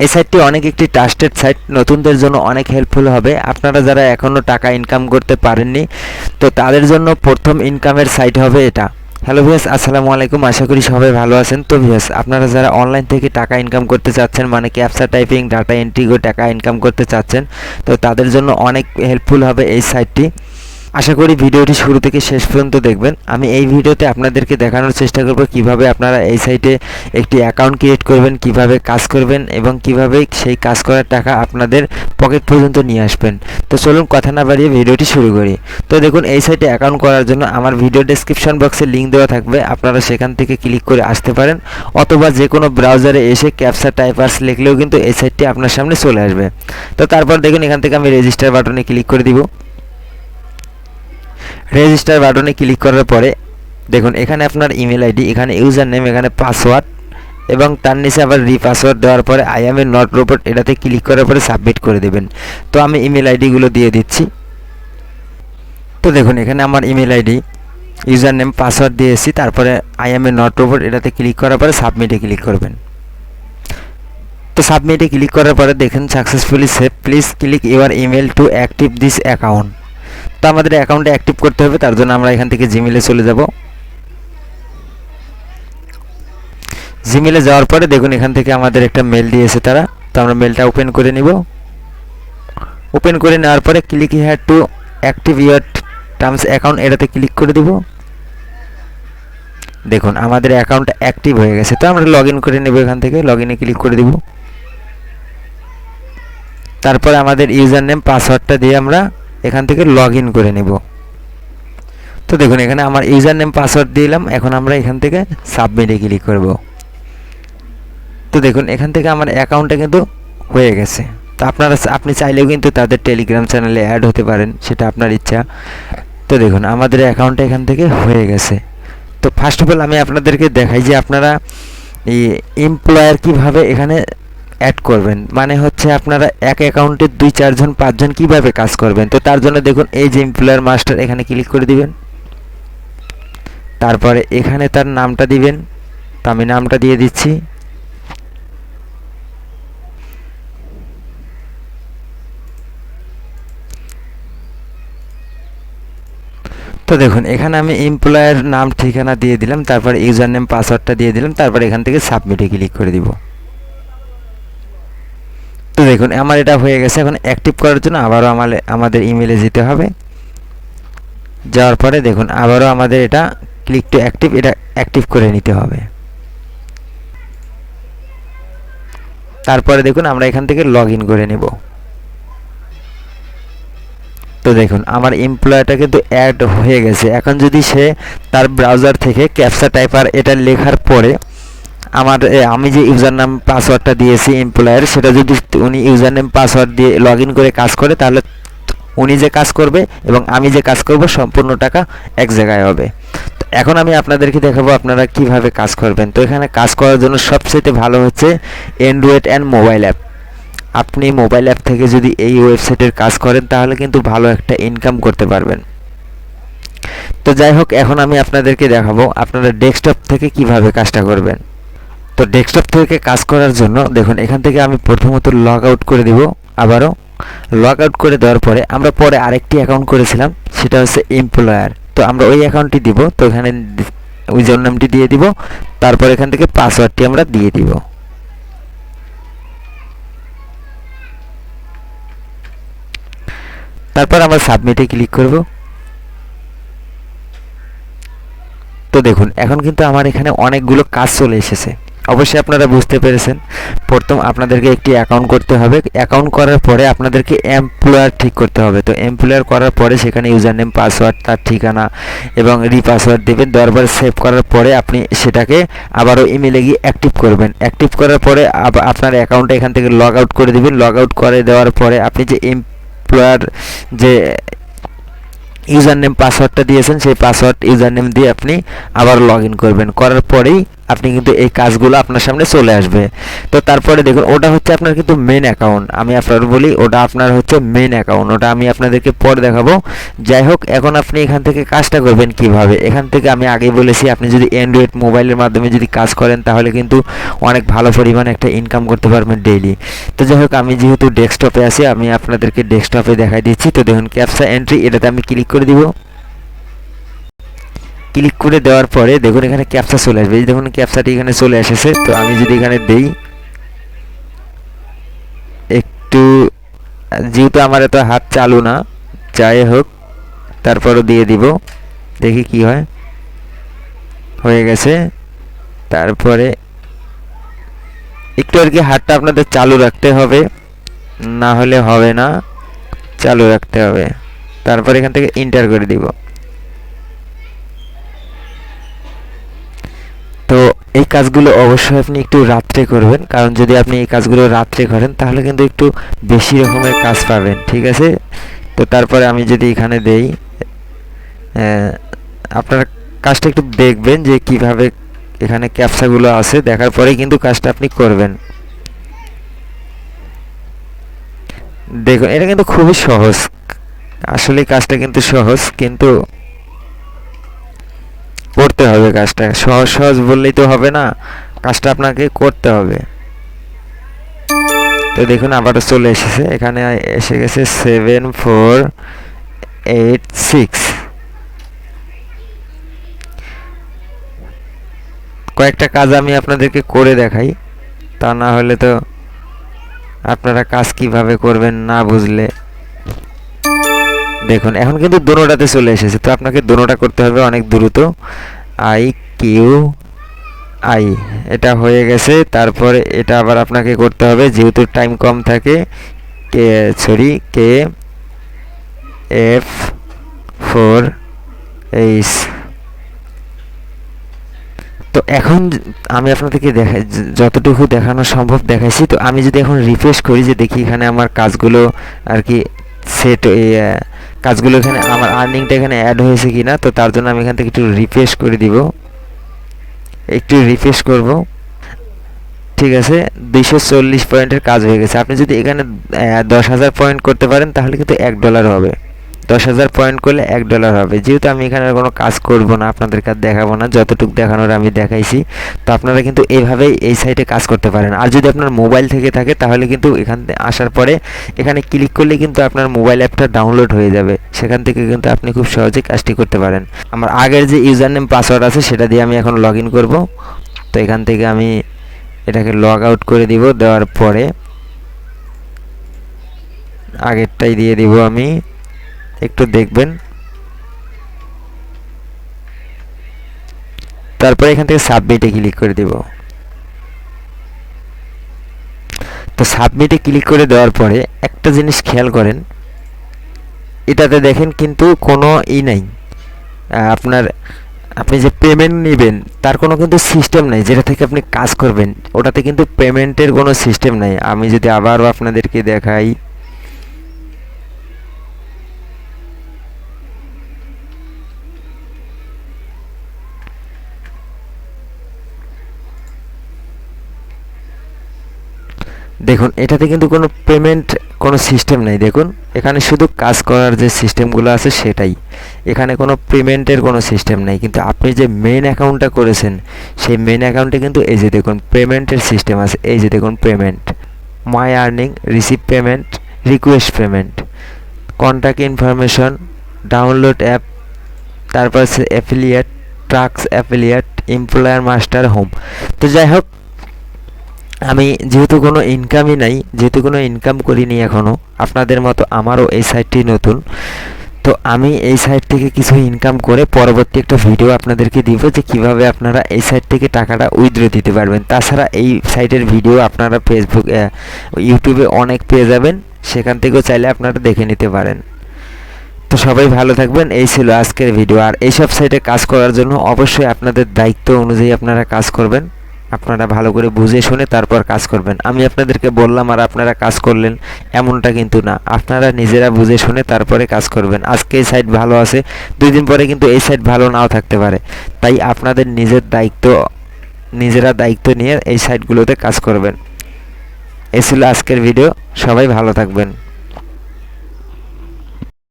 এই সাইটটি অনেক একটি ট্রাস্টেড সাইট, নতুনদের জন্য অনেক হেল্পফুল হবে। আপনারা যারা এখনও টাকা ইনকাম করতে পারেননি, তো তাদের জন্য প্রথম ইনকামের সাইট হবে এটা। হ্যালো ভিউয়ার্স, আসসালামু আলাইকুম। আশা করি সবাই ভালো আছেন। তো ভিউয়ার্স, আপনারা যারা অনলাইন থেকে টাকা ইনকাম করতে চাচ্ছেন, মানে ক্যাপচা টাইপিং, ডাটা এন্ট্রি করে টাকা ইনকাম করতে চাচ্ছেন, তো তাদের জন্য অনেক হেল্পফুল হবে এই সাইটটি। আশা করি ভিডিওটি শুরু থেকে শেষ পর্যন্ত দেখবেন। আমি এই ভিডিওতে আপনাদেরকে দেখানোর চেষ্টা করব কিভাবে আপনারা এই সাইটে একটি অ্যাকাউন্ট ক্রিয়েট করবেন, কিভাবে কাজ করবেন এবং কিভাবে সেই কাজ করার টাকা আপনাদের পকেট পর্যন্ত নিয়ে আসবেন। তো চলুন কথা না বাড়িয়ে ভিডিওটি শুরু করি। তো দেখুন, এই সাইটে অ্যাকাউন্ট করার জন্য আমার ভিডিও ডেসক্রিপশন বক্সে লিঙ্ক দেওয়া থাকবে, আপনারা সেখান থেকে ক্লিক করে আসতে পারেন, অথবা যে কোনো ব্রাউজারে এসে ক্যাপচা টাইপার্স লিখলেও কিন্তু এই সাইটটি আপনার সামনে চলে আসবে। তো তারপর দেখুন, এখান থেকে আমি রেজিস্টার বাটনে ক্লিক করে দিব। রেজিস্টার বাটনে ক্লিক করার পরে দেখুন, এখানে আপনার ইমেল আইডি, এখানে ইউজার নেম, এখানে পাসওয়ার্ড এবং তার নিচে আবার রিপাসওয়ার্ড দেওয়ার পরে I M A not robot এটাতে ক্লিক করার পরে সাবমিট করে দেবেন। তো আমি ইমেল আইডিগুলো দিয়ে দিচ্ছি। তো দেখুন, এখানে আমার email ID, user name, password দিয়েছি, তারপরে I M A not robot এটাতে ক্লিক করার পরে সাবমিটে ক্লিক করবেন। তো সাবমিটে ক্লিক করার পরে দেখেন successfully save, please click your email to active this account. তো আমাদের অ্যাকাউন্টে অ্যাক্টিভ করতে হবে, তার জন্য আমরা এখান থেকে জিমেলে চলে যাব। জিমেলে যাওয়ার পরে দেখুন, এখান থেকে আমাদের একটা মেল দিয়েছে তারা, তো আমরা মেলটা ওপেন করে নিব। ওপেন করে নেওয়ার পরে click here to active your terms account এটাতে ক্লিক করে দিব। দেখুন, আমাদের অ্যাকাউন্টটা অ্যাক্টিভ হয়ে গেছে। তো আমরা লগ ইন করে নেব, এখান থেকে লগ ইনে ক্লিক করে দিব। তারপরে আমাদের ইউজার নেম, পাসওয়ার্ডটা দিয়ে আমরা এখান থেকে লগ ইন করে নেব। তো দেখুন, এখানে আমার ইউজার নেম, পাসওয়ার্ড দিলাম। এখন আমরা এখান থেকে সাবমিটে ক্লিক করব। তো দেখুন, এখান থেকে আমার অ্যাকাউন্টটা কিন্তু হয়ে গেছে। তো আপনি চাইলেও কিন্তু তাদের টেলিগ্রাম চ্যানেলে অ্যাড হতে পারেন, সেটা আপনার ইচ্ছা। তো দেখুন, আমাদের অ্যাকাউন্টটা এখান থেকে হয়ে গেছে। তো ফার্স্ট অফ অল আমি আপনাদেরকে দেখাই যে আপনারা এই এমপ্লয়ার কীভাবে এখানে অ্যাড করবেন, মানে হচ্ছে আপনারা এক অ্যাকাউন্টে 2-4 জন 5 জন কীভাবে কাজ করবেন। তো তার জন্য দেখুন, এই যে এমপ্লয়ার মাস্টার এখানে ক্লিক করে দিবেন। তারপরে এখানে তার নামটা দিবেন। তো আমি নামটা দিয়ে দিচ্ছি। তো দেখুন, এখানে আমি এমপ্লয়ার নাম, ঠিকানা দিয়ে দিলাম, তারপরে ইউজার নেম, পাসওয়ার্ডটা দিয়ে দিলাম, তারপরে এখান থেকে সাবমিটে ক্লিক করে দিব। তো দেখুন, আমার এটা হয়ে গেছে। এখন অ্যাক্টিভ করার জন্য আবারও আমাদের ইমেলে যেতে হবে। যাওয়ার পরে দেখুন, আবারও আমাদের এটা ক্লিক টু অ্যাক্টিভ, এটা অ্যাক্টিভ করে নিতে হবে। তারপরে দেখুন, আমরা এখান থেকে লগ ইন করে নেব। তো দেখুন, আমার এমপ্লয়ারটা কিন্তু অ্যাড হয়ে গেছে। এখন যদি সে তার ব্রাউজার থেকে ক্যাপচা টাইপার এটা লেখার পরে আমি যে ইউজার নাম, পাসওয়ার্ডটা দিয়েছি এমপ্লয়ার, সেটা যদি উনি ইউজার নেম, পাসওয়ার্ড দিয়ে লগ ইন করে কাজ করে, তাহলে উনি যে কাজ করবে এবং আমি যে কাজ করব সম্পূর্ণ টাকা এক জায়গায় হবে। তো এখন আমি আপনাদেরকে দেখাবো আপনারা কিভাবে কাজ করবেন। তো এখানে কাজ করার জন্য সবচেয়ে ভালো হচ্ছে অ্যান্ড্রয়েড অ্যান্ড মোবাইল অ্যাপ। আপনি মোবাইল অ্যাপ থেকে যদি এই ওয়েবসাইটের কাজ করেন, তাহলে কিন্তু ভালো একটা ইনকাম করতে পারবেন। তো যাই হোক, এখন আমি আপনাদেরকে দেখাবো আপনারা ডেস্কটপ থেকে কিভাবে কাজটা করবেন। তো ডেস্কটপ থেকে কাজ করার জন্য দেখুন, এখান থেকে আমি প্রথমত লগ আউট করে দিব। আবারও লগ আউট করে দেওয়ার পরে আমরা পরে আরেকটি অ্যাকাউন্ট করেছিলাম, সেটা হচ্ছে এমপ্লয়ার। তো আমরা ওই অ্যাকাউন্টটি দিব। তো এখানে ইউজার নামটি দিয়ে দিব, তারপর এখান থেকে পাসওয়ার্ডটি আমরা দিয়ে দিব। তারপর আমরা সাবমিটে ক্লিক করব। তো দেখুন, এখন কিন্তু আমার এখানে অনেকগুলো কাজ চলে এসেছে। অবশ্যই আপনারা বুঝতে পেরেছেন। প্রথম আপনাদেরকে একটি অ্যাকাউন্ট করতে হবে। অ্যাকাউন্ট করার পরে আপনাদেরকে এমপ্লয়ার ঠিক করতে হবে। তো এমপ্লয়ার করার পরে সেখানে ইউজার নেম, পাসওয়ার্ড, তার ঠিকানা এবং রিপাসওয়ার্ড দেবেন। দেওয়ার পরে সেভ করার পরে আপনি সেটাকে আবারও ইমেলে গিয়ে অ্যাক্টিভ করবেন। অ্যাক্টিভ করার পরে আপনার অ্যাকাউন্টটা এখান থেকে লগ আউট করে দেবেন। লগ আউট করে দেওয়ার পরে আপনি যে এমপ্লয়ার যে ইউজার নেম, পাসওয়ার্ডটা দিয়েছেন, সেই পাসওয়ার্ড, ইউজার নেম দিয়ে আপনি আবার লগ ইন করবেন। করার পরেই আপনি কিন্তু এই কাজগুলো আপনার সামনে চলে আসবে। তো তারপরে দেখুন ওটা হচ্ছে আপনার কিন্তু মেন অ্যাকাউন্ট, আমি আপনার বলি ওটা আপনার হচ্ছে মেন অ্যাকাউন্ট, ওটা আমি আপনাদেরকে পরে দেখাবো। যাই হোক, এখন আপনি এখান থেকে কাজটা করবেন কিভাবে। এখান থেকে আমি আগেই বলেছি, আপনি যদি অ্যান্ড্রয়েড মোবাইলের মাধ্যমে যদি কাজ করেন তাহলে কিন্তু অনেক ভালো পরিমাণে একটা ইনকাম করতে পারবেন ডেইলি। তো যাই হোক, আমি যেহেতু ডেস্কটপে আছি আমি আপনাদেরকে ডেস্কটপে দেখাই দিচ্ছি। তো দেখুন ক্যাপচা এন্ট্রি, এটাতে আমি ক্লিক করে দিব। ক্লিক করে দেওয়ার পরে দেখুন এখানে ক্যাপচা চলে আসবে, এই দেখুন ক্যাপচাটি এখানে চলে এসেছে। তো আমি যদি এখানে দেই একটু, যেহেতু আমার এত হাত চালু না, যাই হোক তারপরও দিয়ে দিব, দেখি কি হয়। হয়ে গেছে। তারপরে একটু আর কি হাতটা আপনাদের চালু রাখতে হবে, না হলে হবে না, চালু রাখতে হবে। তারপর এখান থেকে এন্টার করে দিব। তো এই কাজগুলো অবশ্যই আপনি একটু রাত্রে করবেন, কারণ যদি আপনি এই কাজগুলো রাত্রে করেন তাহলে কিন্তু একটু বেশি রকমের কাজ পাবেন, ঠিক আছে। তো তারপরে আমি যদি এখানে দেই, আপনার কাজটা একটু দেখবেন যে কিভাবে এখানে ক্যাপচাগুলো আছে, দেখার পরেই কিন্তু কাজটা আপনি করবেন। দেখুন এটা কিন্তু খুবই সহজ, আসলে কাজটা কিন্তু সহজ, কিন্তু করতে হবে কাজটা। সহজ সহজ বললেই তো হবে না, কাজটা আপনাকে করতে হবে। তো দেখুন আবারও চলে এসেছে, এখানে এসে গেছে 7486। কয়েকটা কাজ আমি আপনাদেরকে করে দেখাই, তা না হলে তো আপনারা কাজ কিভাবে করবেন না বুঝলে। দেখুন এখন কিন্তু দোনোটাতে চলে এসেছে, তো আপনাকে দোনোটা করতে হবে অনেক দ্রুত। আই কিউ আই, এটা হয়ে গেছে। তারপরে এটা আবার আপনাকে করতে হবে, যেহেতু টাইম কম থাকে। কে কে এফ 4H। তো এখন আমি আপনাদেরকে দেখাই, যতটুকু দেখানো সম্ভব দেখাইছি। তো আমি যদি এখন রিফ্রেশ করি, যে দেখি এখানে আমার কাজগুলো আর কি সেট, কাজগুলো এখানে আমার আর্নিংটা এখানে অ্যাড হয়েছে কিনা। তো তার জন্য আমি এখান থেকে একটু রিফ্রেশ করে দিব, একটু রিফ্রেশ করব। ঠিক আছে, 240 পয়েন্টের কাজ হয়ে গেছে। আপনি যদি এখানে 10,000 পয়েন্ট করতে পারেন তাহলে কিন্তু $1 হবে। 10,000 পয়েন্ট করলে $1 হবে। যেহেতু আমি এখানে কোনো কাজ করব না, আপনাদেরকে আর দেখাবো না, যতটুকু দেখানোর আমি দেখাইছি। তো আপনারা কিন্তু এইভাবেই এই সাইটে কাজ করতে পারেন। আর যদি আপনার মোবাইল থেকে থাকে তাহলে কিন্তু এখান থেকে আসার পরে এখানে ক্লিক করলে কিন্তু আপনার মোবাইল অ্যাপটা ডাউনলোড হয়ে যাবে, সেখান থেকে কিন্তু আপনি খুব সহজে কাজটি করতে পারেন। আমার আগের যে ইউজার নেম পাসওয়ার্ড আছে সেটা দিয়ে আমি এখন লগ ইন করবো। তো এখান থেকে আমি এটাকে লগ আউট করে দিব, দেওয়ার পরে আগেরটাই দিয়ে দিব আমি, একটু দেখবেন। তারপরে এখান থেকে সাবমিটে ক্লিক করে দিব। তো সাবমিটে ক্লিক করে দেওয়ার পরে একটা জিনিস খেয়াল করেন, এটাতে দেখেন কিন্তু কোনো নাই, আপনার আপনি যে পেমেন্ট নেবেন তার কোনো কিন্তু সিস্টেম নাই, যেটা থেকে আপনি কাজ করবেন ওটাতে কিন্তু পেমেন্টের কোনো সিস্টেম নাই। আমি যদি আবারও আপনাদেরকে দেখাই, দেখুন এটাতে কিন্তু কোনো পেমেন্ট কোনো সিস্টেম নেই। দেখুন এখানে শুধু কাজ করার যে সিস্টেমগুলো আছে সেটাই, এখানে কোনো পেমেন্টের কোনো সিস্টেম নেই। কিন্তু আপনি যে মেন অ্যাকাউন্টটা করেছেন সেই মেন অ্যাকাউন্টে কিন্তু এই যে দেখুন পেমেন্টের সিস্টেম আছে। এই যে দেখুন পেমেন্ট, মাই earning, receive payment, request payment, contact information, download app, তারপর আছে affiliate, tracks affiliate, employer master, home. তো যাই হোক, আমি যেহেতু কোনো ইনকামই নাই, যেহেতু কোনো ইনকাম করিনি এখনও, আপনাদের মতো আমারও এই সাইটটি নতুন, তো আমি এই সাইট থেকে কিছু ইনকাম করে পরবর্তী একটা ভিডিও আপনাদেরকে দিব যে কিভাবে আপনারা এই সাইট থেকে টাকাটা উইথড্র দিতে পারবেন। তাছাড়া এই সাইটের ভিডিও আপনারা ফেসবুক ইউটিউবে অনেক পেয়ে যাবেন, সেখান থেকেও চাইলে আপনারা দেখে নিতে পারেন। তো সবাই ভালো থাকবেন, এই ছিল আজকের ভিডিও। আর এইসব সাইটে কাজ করার জন্য অবশ্যই আপনাদের দায়িত্ব অনুযায়ী আপনারা কাজ করবেন, আপনারা ভালো করে বুঝে শুনে তারপর কাজ করবেন। আমি আপনাদেরকে বললাম আর আপনারা কাজ করলেন এমনটা কিন্তু না, আপনারা নিজেরা বুঝে শুনে তারপরে কাজ করবেন। আজকে এই সাইট ভালো আছে, 2 দিন পরে কিন্তু এই সাইট ভালো নাও থাকতে পারে, তাই আপনাদের নিজের দায়িত্ব নিজেরা দায়িত্ব নিয়ে এই সাইটগুলোতে কাজ করবেন। এই ছিল আজকের ভিডিও। সবাই ভালো থাকবেন।